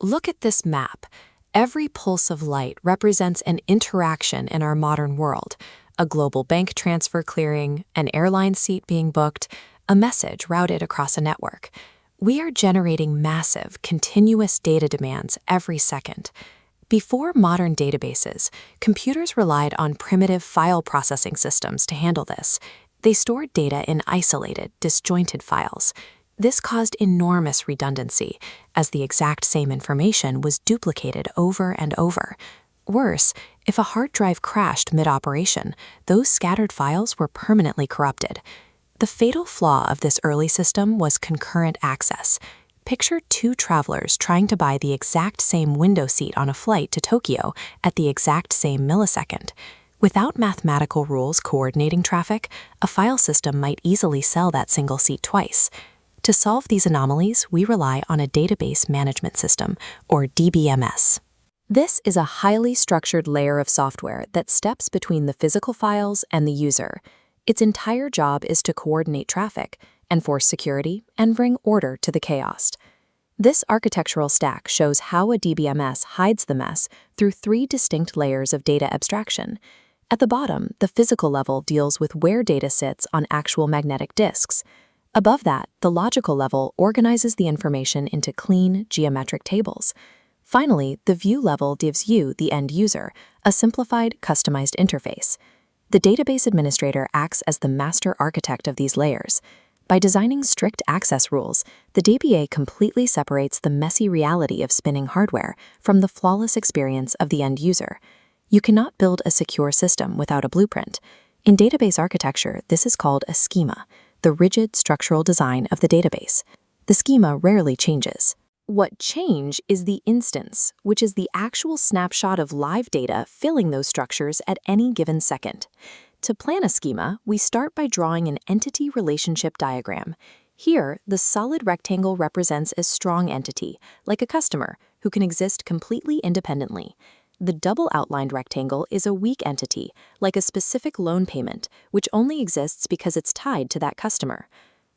Look at this map. Every pulse of light represents an interaction in our modern world. A global bank transfer clearing, an airline seat being booked, a message routed across a network. We are generating massive, continuous data demands every second. Before modern databases, computers relied on primitive file processing systems to handle this. They stored data in isolated, disjointed files. This caused enormous redundancy, as the exact same information was duplicated over and over. Worse, if a hard drive crashed mid-operation, those scattered files were permanently corrupted. The fatal flaw of this early system was concurrent access. Picture two travelers trying to buy the exact same window seat on a flight to Tokyo at the exact same millisecond. Without mathematical rules coordinating traffic, a file system might easily sell that single seat twice. To solve these anomalies, we rely on a database management system, or DBMS. This is a highly structured layer of software that steps between the physical files and the user. Its entire job is to coordinate traffic, enforce security, and bring order to the chaos. This architectural stack shows how a DBMS hides the mess through three distinct layers of data abstraction. At the bottom, the physical level deals with where data sits on actual magnetic disks. Above that, the logical level organizes the information into clean, geometric tables. Finally, the view level gives you, the end user, a simplified, customized interface. The database administrator acts as the master architect of these layers. By designing strict access rules, the DBA completely separates the messy reality of spinning hardware from the flawless experience of the end user. You cannot build a secure system without a blueprint. In database architecture, this is called a schema, the rigid structural design of the database. The schema rarely changes. What change is the instance, which is the actual snapshot of live data filling those structures at any given second. To plan a schema, we start by drawing an entity relationship diagram. Here, the solid rectangle represents a strong entity, like a customer, who can exist completely independently. The double outlined rectangle is a weak entity, like a specific loan payment, which only exists because it's tied to that customer.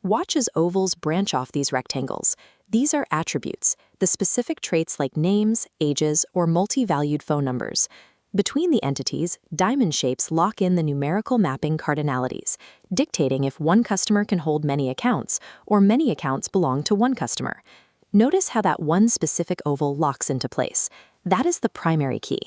Watch as ovals branch off these rectangles. These are attributes, the specific traits like names, ages, or multi-valued phone numbers. Between the entities, diamond shapes lock in the numerical mapping cardinalities, dictating if one customer can hold many accounts, or many accounts belong to one customer. Notice how that one specific oval locks into place. That is the primary key.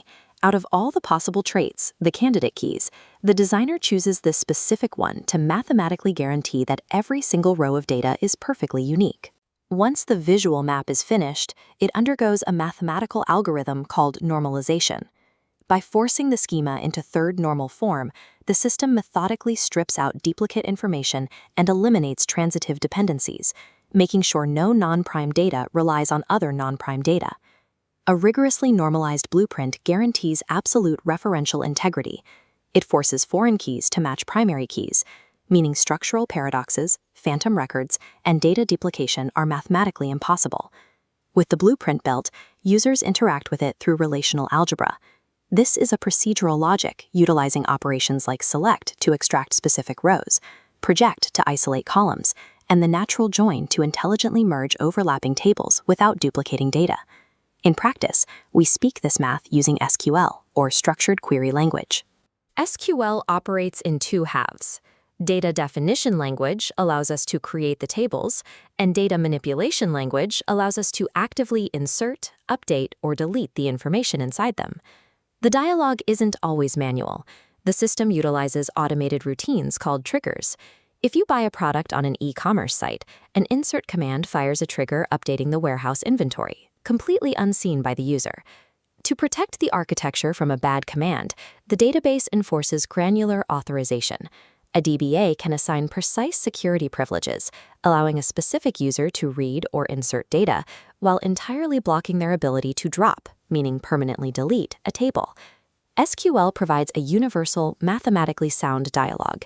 Out of all the possible traits, the candidate keys, the designer chooses this specific one to mathematically guarantee that every single row of data is perfectly unique. Once the visual map is finished, it undergoes a mathematical algorithm called normalization. By forcing the schema into third normal form, the system methodically strips out duplicate information and eliminates transitive dependencies, making sure no non-prime data relies on other non-prime data. A rigorously normalized blueprint guarantees absolute referential integrity. It forces foreign keys to match primary keys, meaning structural paradoxes, phantom records, and data duplication are mathematically impossible. With the blueprint built, users interact with it through relational algebra. This is a procedural logic utilizing operations like select to extract specific rows, project to isolate columns, and the natural join to intelligently merge overlapping tables without duplicating data. In practice, we speak this math using SQL, or Structured Query Language. SQL operates in two halves. Data definition language allows us to create the tables, and data manipulation language allows us to actively insert, update, or delete the information inside them. The dialogue isn't always manual. The system utilizes automated routines called triggers. If you buy a product on an e-commerce site, an insert command fires a trigger updating the warehouse inventory, completely unseen by the user. To protect the architecture from a bad command, the database enforces granular authorization. A DBA can assign precise security privileges, allowing a specific user to read or insert data, while entirely blocking their ability to drop, meaning permanently delete, a table. SQL provides a universal, mathematically sound dialogue.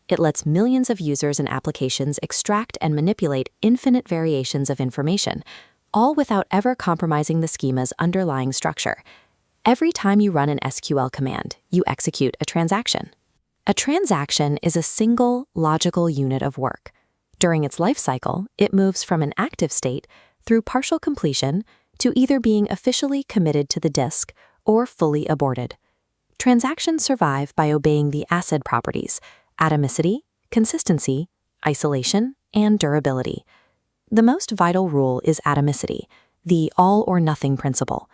It lets millions of users and applications extract and manipulate infinite variations of information, all without ever compromising the schema's underlying structure. Every time you run an SQL command, you execute a transaction. A transaction is a single, logical unit of work. During its life cycle, it moves from an active state through partial completion to either being officially committed to the disk or fully aborted. Transactions survive by obeying the acid properties: atomicity, consistency, isolation, and durability. The most vital rule is atomicity, the all-or-nothing principle.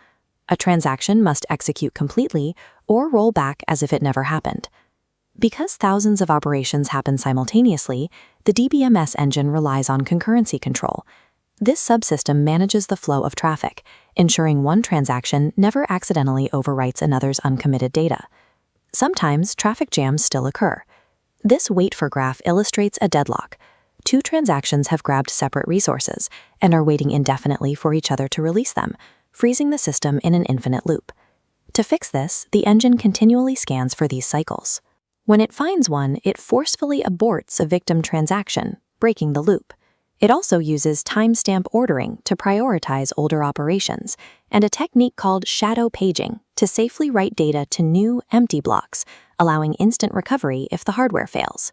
A transaction must execute completely or roll back as if it never happened. Because thousands of operations happen simultaneously, the DBMS engine relies on concurrency control. This subsystem manages the flow of traffic, ensuring one transaction never accidentally overwrites another's uncommitted data. Sometimes traffic jams still occur. This wait-for graph illustrates a deadlock. Two transactions have grabbed separate resources and are waiting indefinitely for each other to release them, freezing the system in an infinite loop. To fix this, the engine continually scans for these cycles. When it finds one, it forcefully aborts a victim transaction, breaking the loop. It also uses timestamp ordering to prioritize older operations, and a technique called shadow paging to safely write data to new, empty blocks, allowing instant recovery if the hardware fails.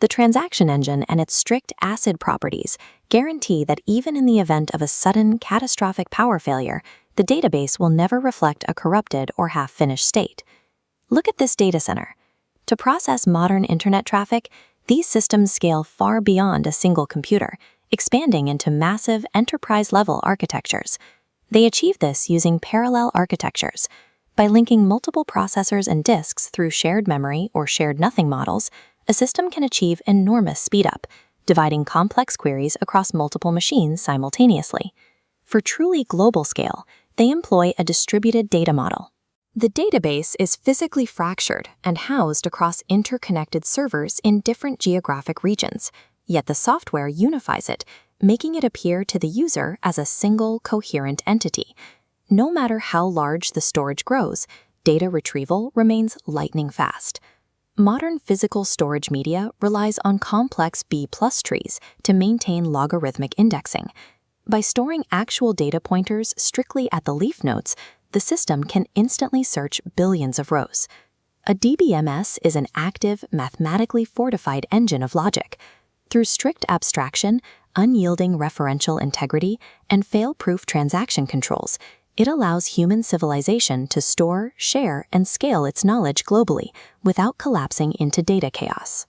The transaction engine and its strict acid properties guarantee that even in the event of a sudden, catastrophic power failure, the database will never reflect a corrupted or half-finished state. Look at this data center. To process modern internet traffic, these systems scale far beyond a single computer, expanding into massive enterprise-level architectures. They achieve this using parallel architectures. By linking multiple processors and disks through shared memory or shared nothing models, a system can achieve enormous speedup, dividing complex queries across multiple machines simultaneously. For truly global scale, they employ a distributed data model. The database is physically fractured and housed across interconnected servers in different geographic regions, yet the software unifies it, making it appear to the user as a single, coherent entity. No matter how large the storage grows, data retrieval remains lightning fast. Modern physical storage media relies on complex B+ trees to maintain logarithmic indexing. By storing actual data pointers strictly at the leaf nodes, the system can instantly search billions of rows. A DBMS is an active, mathematically fortified engine of logic. Through strict abstraction, unyielding referential integrity, and fail-proof transaction controls, it allows human civilization to store, share, and scale its knowledge globally without collapsing into data chaos.